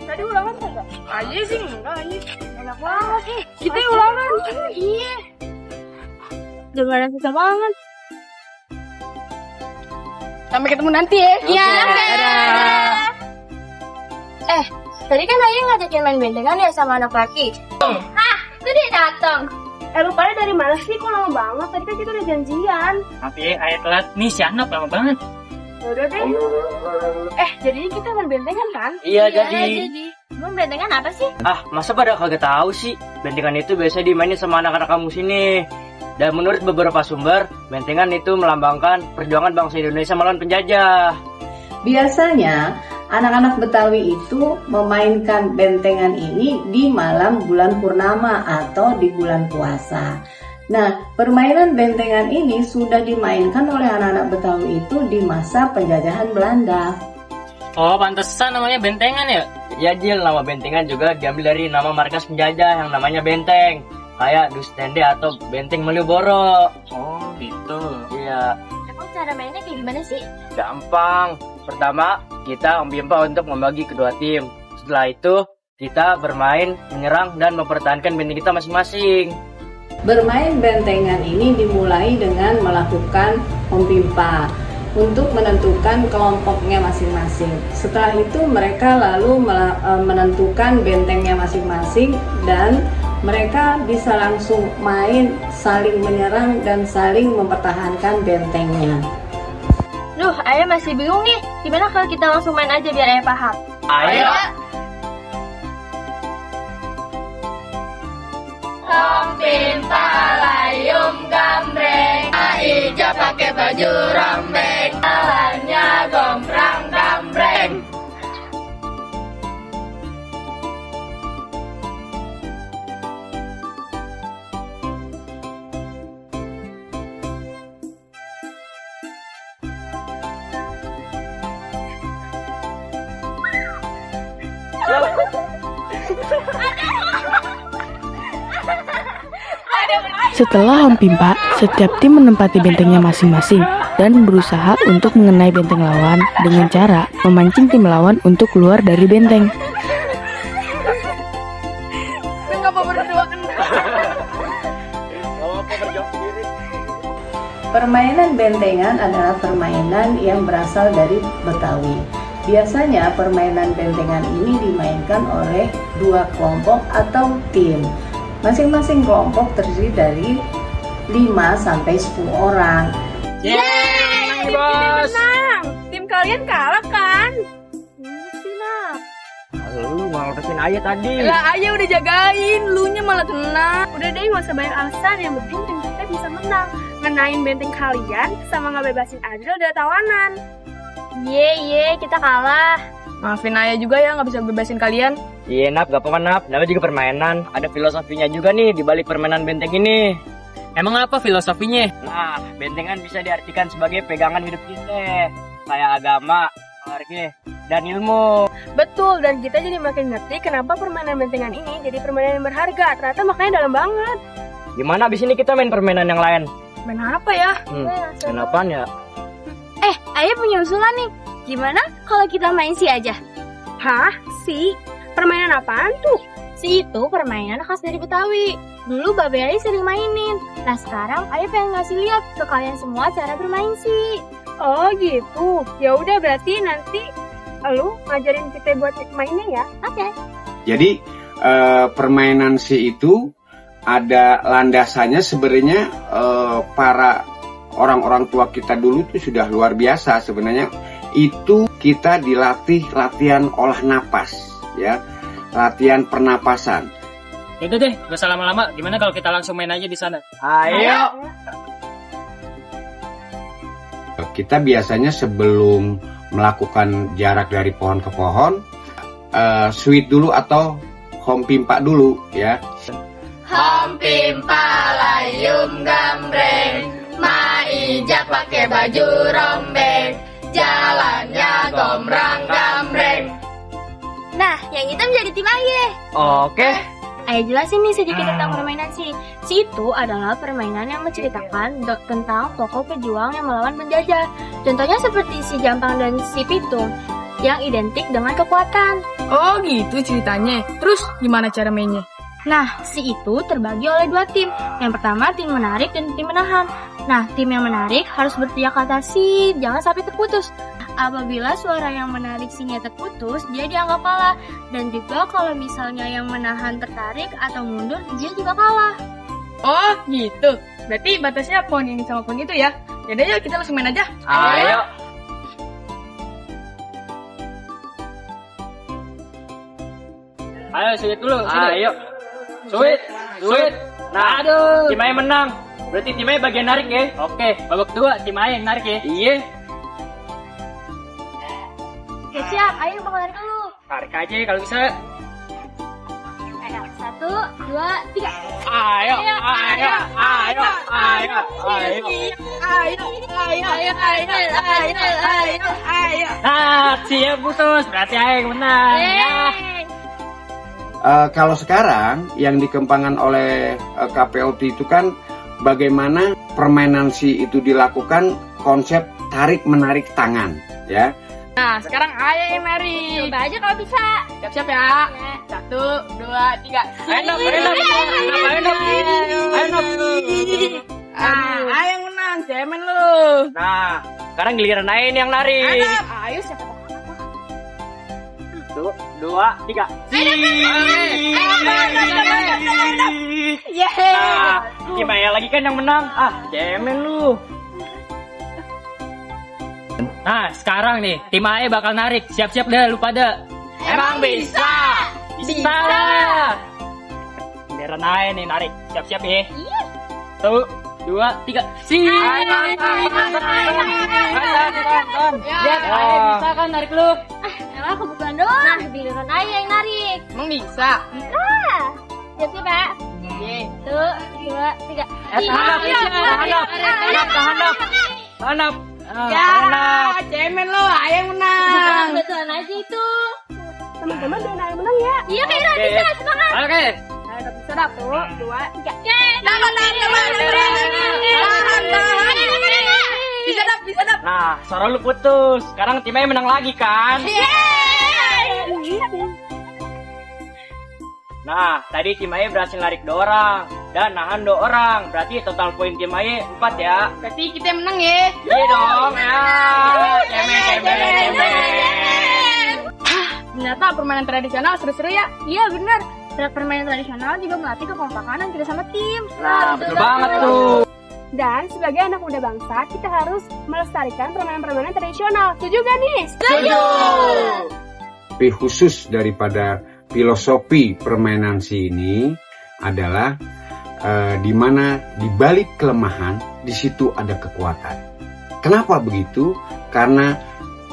Tadi ulangan enggak? Aja sih enggak aja. Enak banget sih. Kita ulangan. Iya. Gimana susah banget. Sampai ketemu nanti ya. Iya. Tadi kan Ayah ngajakin main bentengan ya sama anak laki. Hah, itu dia datang. Lu pada dari mana sih? Kok lama banget? Tadi kan kita udah janjian. Tapi Ayah telat. Nih si Anak lama banget. Udah deh. Jadinya kita main bentengan kan? Iya jadi. Emang bentengan apa sih? Ah, masa pada kagak tahu sih? Bentengan itu biasa dimainin sama anak-anak kamu sini. Dan menurut beberapa sumber, bentengan itu melambangkan perjuangan bangsa Indonesia melawan penjajah. Biasanya, anak-anak Betawi itu memainkan bentengan ini di malam bulan purnama atau di bulan puasa. Nah, permainan bentengan ini sudah dimainkan oleh anak-anak Betawi itu di masa penjajahan Belanda. Oh, pantesan namanya bentengan ya? Ya Jil, nama bentengan juga diambil dari nama markas penjajah yang namanya Benteng. Kayak Dustende atau Benteng Malioboro. Oh, gitu. Iya. Emang cara mainnya kayak gimana sih? Gampang. Pertama, kita membimbang untuk membagi kedua tim. Setelah itu, kita bermain, menyerang, dan mempertahankan benteng kita masing-masing. Bermain bentengan ini dimulai dengan melakukan pempimpa untuk menentukan kelompoknya masing-masing. Setelah itu mereka lalu menentukan bentengnya masing-masing dan mereka bisa langsung main, saling menyerang dan saling mempertahankan bentengnya. Duh, Ayah masih bingung nih. Gimana kalau kita langsung main aja biar Ayah paham? Ayo! Pimpa layum gambreng, Aija pakai baju rombeng, jalannya gombrang gambreng. Setelah Hompimpa, setiap tim menempati bentengnya masing-masing dan berusaha untuk mengenai benteng lawan dengan cara memancing tim lawan untuk keluar dari benteng. Permainan bentengan adalah permainan yang berasal dari Betawi. Biasanya permainan bentengan ini dimainkan oleh dua kelompok atau tim. Masing-masing kelompok terdiri dari 5-10 orang. Yeay! Bos! Menang! Tim kalian kalah kan? Lu ngalotekin Ayah tadi. Lah, Ayah udah jagain, lunya malah kena. Udah deh, gak usah banyak alasan. Yang penting tim kita bisa menang. Ngenain benteng kalian sama ngebebasin Adil dari tawanan. Ye, kita kalah. Maafin Ayah juga ya, gak bisa bebasin kalian. Iya, Nap, gak apa-apa, Nap. Namanya juga permainan. Ada filosofinya juga nih di balik permainan benteng ini. Emang apa filosofinya? Nah, bentengan bisa diartikan sebagai pegangan hidup kita. Kayak agama, keluarga, dan ilmu. Betul, dan kita jadi makin ngerti kenapa permainan bentengan ini jadi permainan yang berharga. Ternyata maknanya dalam banget. Gimana abis ini kita main permainan yang lain? Main apa ya? Kenapa ya? Ayah punya usulan nih. Gimana kalau kita main si aja? Hah? Si? Permainan apaan tuh? Si itu permainan khas dari Betawi. Dulu Babe Ayah sering mainin. Nah sekarang Ayah pengen ngasih lihat ke kalian semua cara bermain si. Oh gitu. Ya udah berarti nanti lu ngajarin kita buat mainnya ya. Oke. Jadi permainan si itu ada landasannya sebenarnya para orang-orang tua kita dulu tuh sudah luar biasa sebenarnya. Itu kita dilatih latihan olah napas, ya, latihan pernapasan. Yaudah deh, gak usah lama-lama. Gimana kalau kita langsung main aja di sana? Ayo. Kita biasanya sebelum melakukan jarak dari pohon ke pohon, sweet dulu atau hompimpa dulu, ya. Hompimpa layum gambreng, Maija pakai baju rombeng, jalannya gombrang gambreng. Nah, yang hitam jadi tim Ayah. Oke. Ayah jelasin nih sedikit tentang permainan si. Si itu adalah permainan yang menceritakan tentang tokoh pejuang yang melawan penjajah. Contohnya seperti si Jampang dan si Pitung yang identik dengan kekuatan. Oh gitu ceritanya. Terus gimana cara mainnya? Nah, si itu terbagi oleh 2 tim. Yang pertama tim menarik dan tim menahan. Nah, tim yang menarik harus berteriak kata sip, jangan sampai terputus. Apabila suara yang menarik sinnya terputus, dia dianggap kalah. Dan juga kalau misalnya yang menahan tertarik atau mundur, dia juga kalah. Oh gitu. Berarti batasnya pohon ini sama pohon itu ya. Yaudah yuk kita langsung main aja. Ayo. Ayo, suit dulu. Ayo. Suit. Nah, aduh. Tim A menang. Berarti tim A bagian narik ya. Oke, babak 2 tim A yang narik ya. Iya. Oke, siap. Ayo bakal narik dulu. Tarik aja kalau bisa. Ayo, 1, 2, 3. Ayo. Nah, siap putus. Berarti A yang menang. Ya. Kalau sekarang yang dikembangkan oleh KPOT itu kan bagaimana permainan si itu dilakukan konsep tarik menarik tangan, ya. Nah sekarang ayo yang narik. Coba aja kalau bisa. Siap-siap ya. 1, 2, 3. Ayo. Ayo yang menang, cemen lu. Nah, sekarang giliran A yang narik. Ayo siapa? 1, 2, 3. Nah, tim A lagi kan yang menang. Cemen lu. Nah, sekarang nih, tim A bakal narik. Siap-siap deh lu pada. Emang bisa? Bisa lah. Giliran A nih narik. Siap-siap ya. 1, 2, 3. Lihat, bisa kan narik lu? Emang kebutuhan doang. Nah, giliran aja yang narik. Emang bisa? Siap-siap ya. 1, 2, 3. Tahan up. Ya, cemen lo, ayo yang menang. Kebetulan aja itu. Teman-teman doain ayo menang ya. Iya, kayaknya bisa. Semangat. Oke. Ayo kita bisa 1, 2, 3. Bisa dap. Nah, suara lu putus. Sekarang tim A menang lagi kan? Nah, tadi tim A berhasil narik 2 orang dan nahan 2 orang. Berarti total poin tim A 4 ya. Berarti kita yang menang ya. Iya dong ya. Cemen. Ternyata permainan tradisional seru-seru ya. Iya, benar. Permainan tradisional juga melatih kekompakan dan kerja sama tim. Nah, betul banget tuh. Dan sebagai anak muda bangsa, kita harus melestarikan permainan-permainan tradisional. Setuju gak nih? Setuju. Tapi khusus daripada filosofi permainan si ini adalah di mana di balik kelemahan di situ ada kekuatan. Kenapa begitu? Karena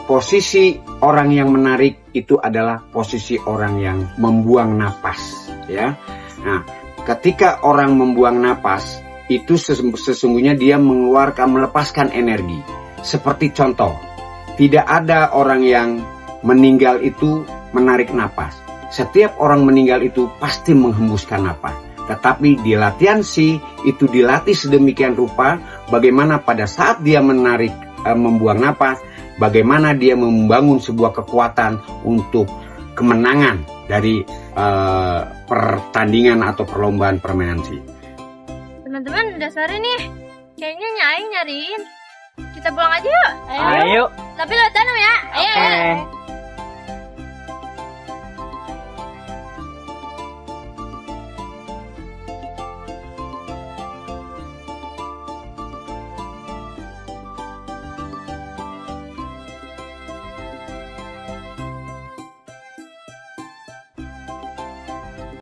posisi orang yang menarik itu adalah posisi orang yang membuang napas, ya. Nah, ketika orang membuang napas itu sesungguhnya dia melepaskan energi. Seperti contoh, tidak ada orang yang meninggal itu menarik napas. Setiap orang meninggal itu pasti menghembuskan napas. Tetapi di latihan si itu dilatih sedemikian rupa bagaimana pada saat dia membuang napas, bagaimana dia membangun sebuah kekuatan untuk kemenangan dari pertandingan atau perlombaan permainan si. Teman-teman, udah sore nih. Kayaknya Nyai nyariin. Kita pulang aja yuk. Ayo. Tapi lewat dalam ya. Ayo. Oke.